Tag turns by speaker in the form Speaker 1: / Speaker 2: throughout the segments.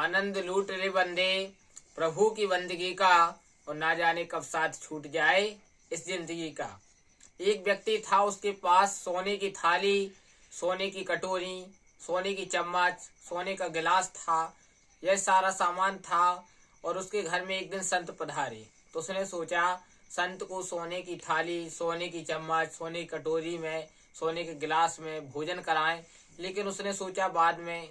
Speaker 1: आनंद लूट ले बंदे प्रभु की बंदगी का, और ना जाने कब साथ छूट जाए इस जिंदगी का। एक व्यक्ति था, उसके पास सोने की थाली, सोने की कटोरी, सोने की चम्मच, सोने का गिलास था। यह सारा सामान था और उसके घर में एक दिन संत पधारे। तो उसने सोचा संत को सोने की थाली, सोने की चम्मच, सोने की कटोरी में, सोने के गिलास में भोजन कराएं। लेकिन उसने सोचा बाद में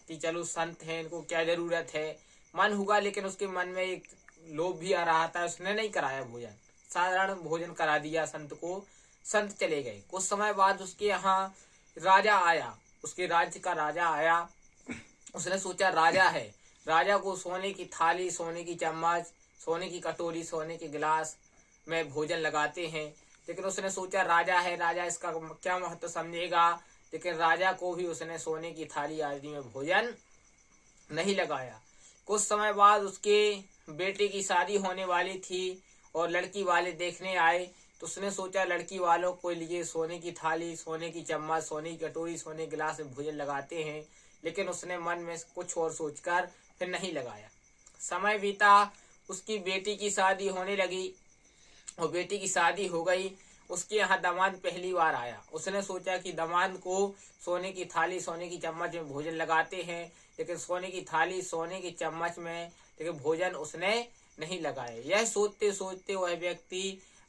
Speaker 1: कि चलो संत हैं, इनको क्या जरूरत है। मन हुआ, लेकिन उसके मन में एक लोभ भी आ रहा था। उसने नहीं कराया भोजन, साधारण भोजन करा दिया संत को। संत चले गए। कुछ समय बाद उसके यहाँ राजा आया, उसके राज्य का राजा आया। उसने सोचा राजा है, राजा को सोने की थाली, सोने की चम्मच, सोने की कटोरी, सोने के गिलास में भोजन लगाते हैं। लेकिन उसने सोचा राजा है, राजा इसका क्या महत्व समझेगा। लेकिन राजा को भी उसने सोने की थाली आदि में भोजन नहीं लगाया। कुछ समय बाद उसके बेटे की शादी होने वाली थी और लड़की वाले देखने आए। तो उसने सोचा लड़की वालों को लिए सोने की थाली, सोने की चम्मच, सोने की कटोरी, सोने के गिलास में भोजन लगाते हैं। लेकिन उसने मन में कुछ और सोचकर फिर नहीं लगाया। समय बीता, उसकी बेटी की शादी होने लगी और बेटी की शादी हो गई। उसके यहाँ दामाद पहली बार आया। उसने सोचा कि दामाद को सोने की थाली, सोने की चम्मच में भोजन लगाते हैं, लेकिन सोने की थाली, सोने की चम्मच में लेकिन भोजन उसने नहीं लगाया। यह सोचते सोचते वह व्यक्ति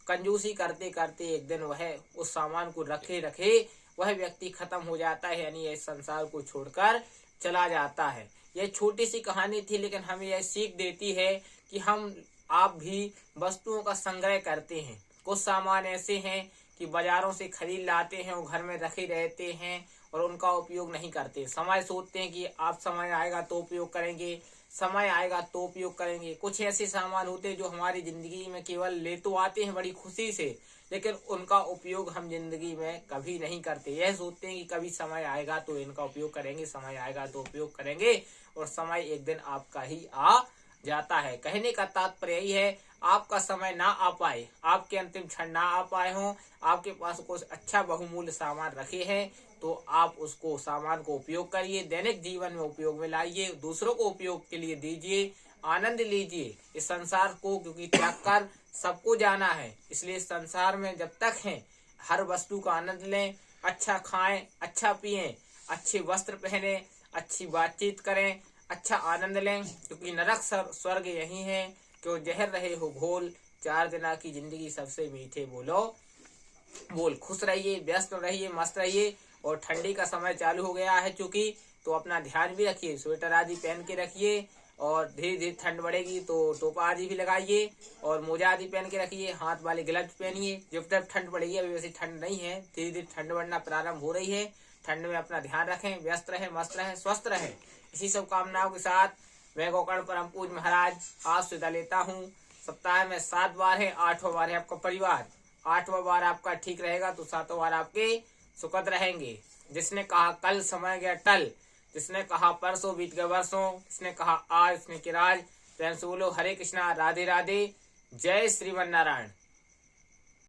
Speaker 1: कंजूसी करते करते एक दिन वह उस सामान को रखे रखे वह व्यक्ति खत्म हो जाता है, यानी इस संसार को छोड़कर चला जाता है। यह छोटी सी कहानी थी, लेकिन हमें यह सीख देती है कि हम आप भी वस्तुओं का संग्रह करते हैं। कुछ सामान ऐसे हैं कि बाजारों से खरीद लाते हैं और घर में रखे रहते हैं और उनका उपयोग नहीं करते। समय सोचते हैं कि आप समय आएगा तो उपयोग करेंगे, समय आएगा तो उपयोग करेंगे। कुछ ऐसे सामान होते हैं जो हमारी जिंदगी में केवल ले तो आते हैं बड़ी खुशी से, लेकिन उनका उपयोग हम जिंदगी में कभी नहीं करते। यह सोचते हैं कि कभी समय आएगा तो इनका उपयोग करेंगे, समय आएगा तो उपयोग करेंगे, और समय एक दिन आपका ही आ जाता है। कहने का तात्पर्य यही है, आपका समय ना आ पाए, आपके अंतिम क्षण ना आ पाए हों, आपके पास कुछ अच्छा बहुमूल्य सामान रखे हैं, तो आप उसको सामान को उपयोग करिए, दैनिक जीवन में उपयोग में लाइए, दूसरों को उपयोग के लिए दीजिए, आनंद लीजिए इस संसार को, क्योंकि त्याग कर सबको जाना है। इसलिए इस संसार में जब तक हैं हर वस्तु का आनंद लें, अच्छा खाएं, अच्छा पिएं, अच्छे वस्त्र पहने, अच्छी बातचीत करें, अच्छा आनंद लें, क्योंकि नरक स्वर्ग यही है। क्यों जहर रहे हो घोल, 4 दिना की जिंदगी सबसे मीठे बोलो बोल। खुश रहिए, व्यस्त रहिए, मस्त रहिए। और ठंडी का समय चालू हो गया है चूंकि, तो अपना ध्यान भी रखिए, स्वेटर आदि पहन के रखिए। और धीरे धीरे ठंड बढ़ेगी तो टोपा आदि भी लगाइए और मोजा आदि पहन के रखिए, हाथ वाले ग्लव्स पहनिए। जब तक ठंड बढ़ेगी, अभी वैसे ठंड नहीं है, धीरे धीरे ठंड बढ़ना प्रारंभ हो रही है। ठंड में अपना ध्यान रखें, व्यस्त रहें, मस्त रहें, स्वस्थ रहें। इसी सब कामनाओं के साथ मैं गोकर्ण परम पूज्य महाराज आज विदा लेता हूँ। सप्ताह में 7 बार है, 8वां बार है आपका परिवार। 8वां बार आपका ठीक रहेगा तो 7वां बार आपके सुखद रहेंगे। जिसने कहा कल समय गया टल, जिसने कहा परसों बीत गए वर्षों, जिसने कहा आज, उसने किराज। प्रेम से बोलो हरे कृष्णा, राधे राधे, जय श्रीमन नारायण।